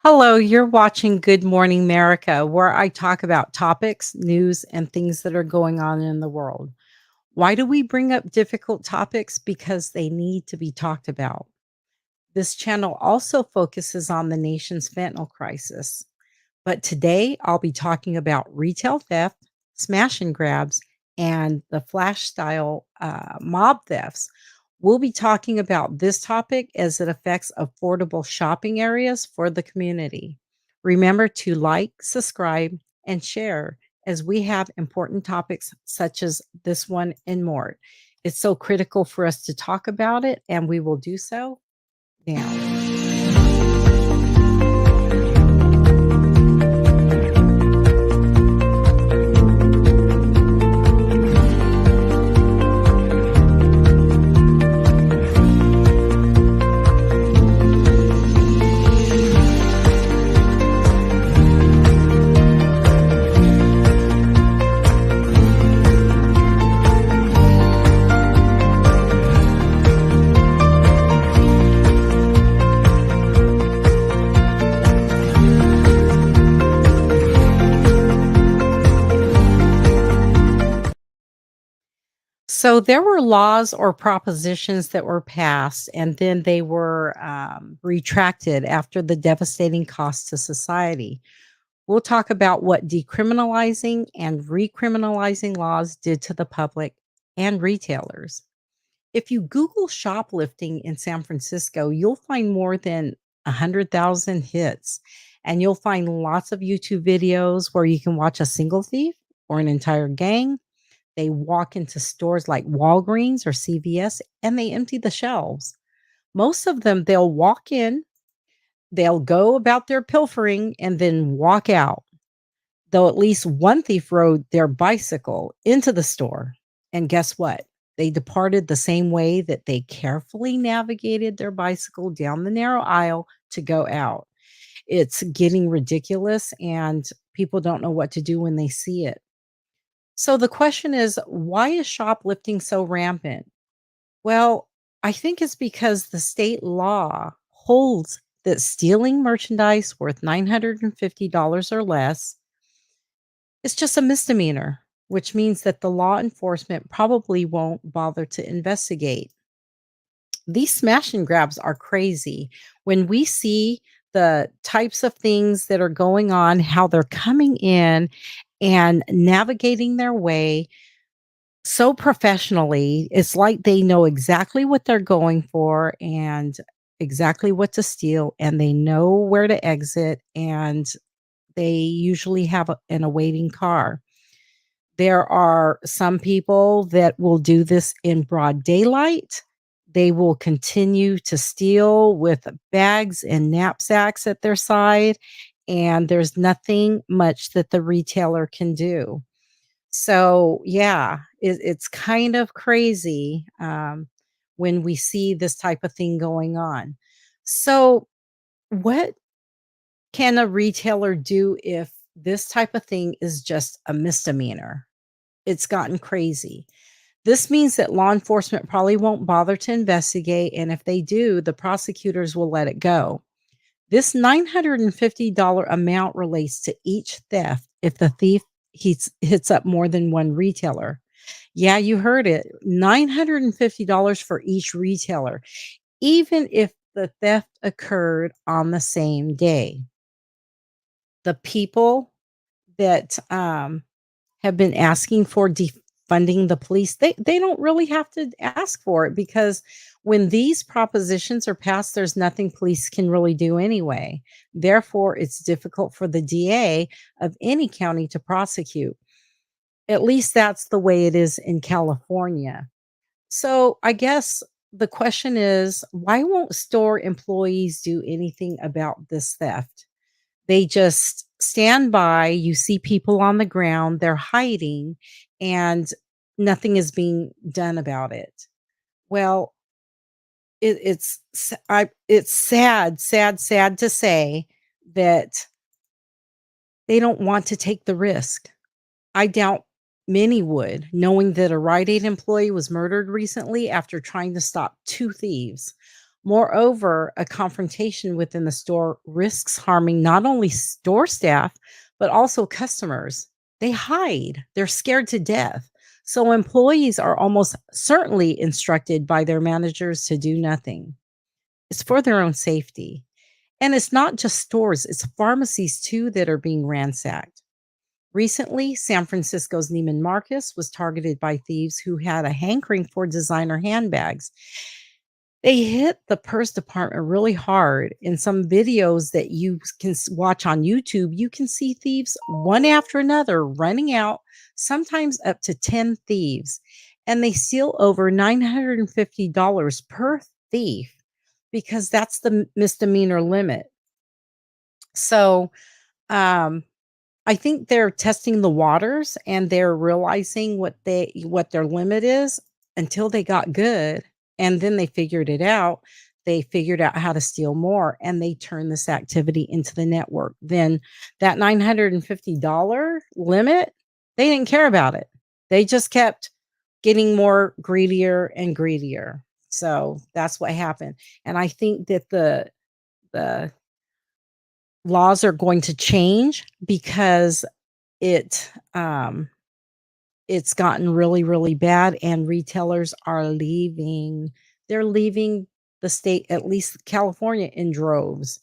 Hello, you're watching Good Morning America, where I talk about topics, news, and things that are going on in the world. Why do we bring up difficult topics? Because they need to be talked about. This channel also focuses on the nation's fentanyl crisis. But today I'll be talking about retail theft, smash and grabs, and the flash style mob thefts. We'll be talking about this topic as it affects affordable shopping areas for the community. Remember to like, subscribe, and share as we have important topics such as this one and more. It's so critical for us to talk about it, and we will do so now. So there were laws or propositions that were passed, and then they were retracted after the devastating cost to society. We'll talk about what decriminalizing and recriminalizing laws did to the public and retailers. If you Google shoplifting in San Francisco, you'll find more than 100,000 hits, and you'll find lots of YouTube videos where you can watch a single thief or an entire gang. They walk into stores like Walgreens or CVS and they empty the shelves. Most of them, they'll walk in, they'll go about their pilfering and then walk out. Though at least one thief rode their bicycle into the store. And guess what? They departed the same way that they carefully navigated their bicycle down the narrow aisle to go out. It's getting ridiculous, and people don't know what to do when they see it. So the question is, why is shoplifting so rampant? Well, I think it's because the state law holds that stealing merchandise worth $950 or less is just a misdemeanor, which means that the law enforcement probably won't bother to investigate. These smash and grabs are crazy. When we see the types of things that are going on, how they're coming in and navigating their way so professionally. It's like they know exactly what they're going for and exactly what to steal, and they know where to exit, and they usually have an awaiting car. There are some people that will do this in broad daylight. They will continue to steal with bags and knapsacks at their side, and there's nothing much that the retailer can do. So, yeah, it's kind of crazy, when we see this type of thing going on. So, what can a retailer do if this type of thing is just a misdemeanor? It's gotten crazy. This means that law enforcement probably won't bother to investigate, and if they do, the prosecutors will let it go. This $950 amount relates to each theft if the thief hits up more than one retailer. Yeah, you heard it. $950 for each retailer, even if the theft occurred on the same day. The people that have been asking for defunding the police, they don't really have to ask for it, because when these propositions are passed, there's nothing police can really do anyway. Therefore, it's difficult for the DA of any county to prosecute. At least that's the way it is in California. So I guess the question is, why won't store employees do anything about this theft? They just stand by, you see people on the ground, they're hiding, and nothing is being done about it. Well, it's sad, sad, sad to say that they don't want to take the risk. I doubt many would, knowing that a Rite Aid employee was murdered recently after trying to stop two thieves. Moreover, a confrontation within the store risks harming not only store staff, but also customers. They hide, they're scared to death. So employees are almost certainly instructed by their managers to do nothing. It's for their own safety. And it's not just stores, it's pharmacies too that are being ransacked. Recently, San Francisco's Neiman Marcus was targeted by thieves who had a hankering for designer handbags. They hit the purse department really hard. In some videos that you can watch on YouTube, you can see thieves one after another running out, sometimes up to 10 thieves, and they steal over $950 per thief because that's the misdemeanor limit. So, um, I think they're testing the waters and they're realizing what their limit is until they got good, and then they figured it out. They figured out how to steal more, and they turned this activity into the network. Then that $950 limit, they didn't care about it. They just kept getting more greedier and greedier. So that's what happened. And I think that the laws are going to change because it, it's gotten really, really bad, and retailers are leaving. They're leaving the state, at least California, in droves.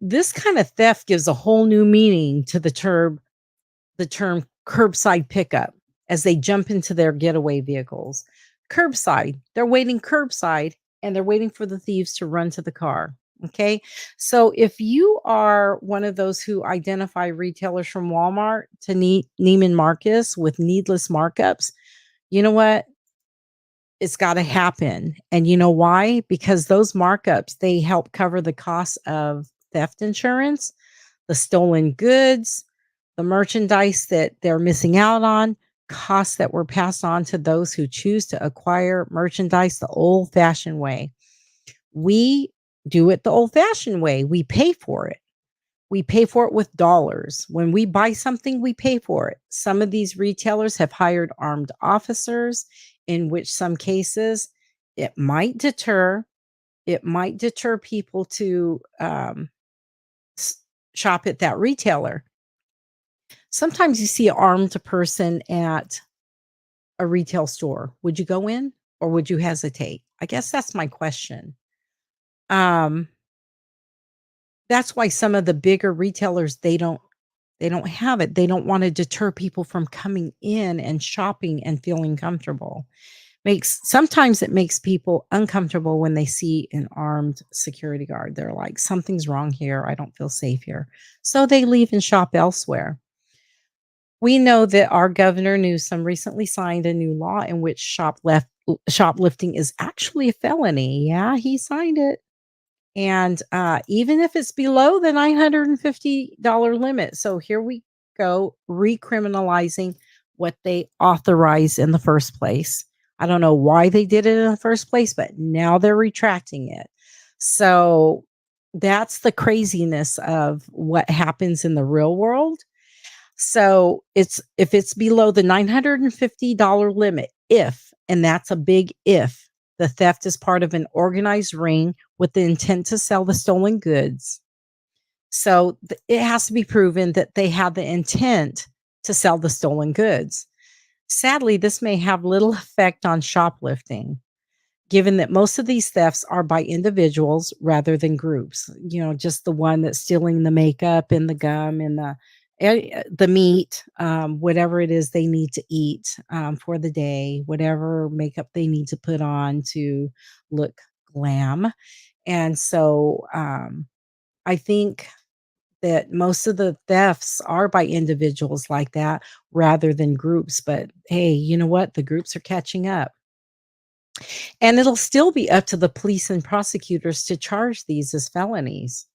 This kind of theft gives a whole new meaning to the term curbside pickup as they jump into their getaway vehicles. Curbside, they're waiting curbside and they're waiting for the thieves to run to the car. Okay. So if you are one of those who identify retailers from Walmart to Neiman Marcus with needless markups, you know what? It's got to happen. And you know why? Because those markups, they help cover the cost of theft insurance, the stolen goods, the merchandise that they're missing out on, costs that were passed on to those who choose to acquire merchandise the old fashioned way. We do it the old fashioned way. We pay for it. We pay for it with dollars. When we buy something, we pay for it. Some of these retailers have hired armed officers, in which some cases it might deter people to s- shop at that retailer. Sometimes you see an armed person at a retail store. Would you go in or would you hesitate? I guess that's my question. Um, that's why some of the bigger retailers, they don't have it. They don't want to deter people from coming in and shopping and feeling comfortable. Makes Sometimes it makes people uncomfortable when they see an armed security guard. They're like, something's wrong here. I don't feel safe here. So they leave and shop elsewhere. We know that our Governor Newsom recently signed a new law in which shoplifting is actually a felony. Yeah, he signed it. And even if it's below the $950 limit. So here we go, recriminalizing what they authorized in the first place. I don't know why they did it in the first place, but now they're retracting it. So that's the craziness of what happens in the real world. So it's if it's below the $950 limit, if, and that's a big if, the theft is part of an organized ring with the intent to sell the stolen goods. So it has to be proven that they have the intent to sell the stolen goods. Sadly, this may have little effect on shoplifting, given that most of these thefts are by individuals rather than groups. Just the one that's stealing the makeup and the gum and the meat, whatever it is they need to eat for the day, whatever makeup they need to put on to look glam. And so I think that most of the thefts are by individuals like that rather than groups. But hey, you know what? The groups are catching up. And it'll still be up to the police and prosecutors to charge these as felonies.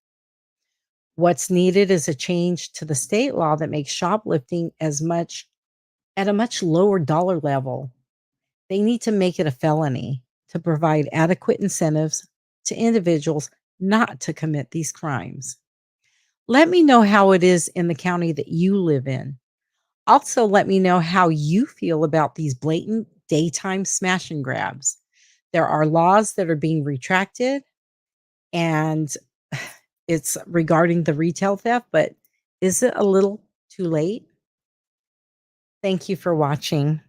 What's needed is a change to the state law that makes shoplifting as much at a much lower dollar level. They need to make it a felony to provide adequate incentives to individuals not to commit these crimes. Let me know how it is in the county that you live in. Also, let me know how you feel about these blatant daytime smash and grabs. There are laws that are being retracted, and it's regarding the retail theft, but is it a little too late? Thank you for watching.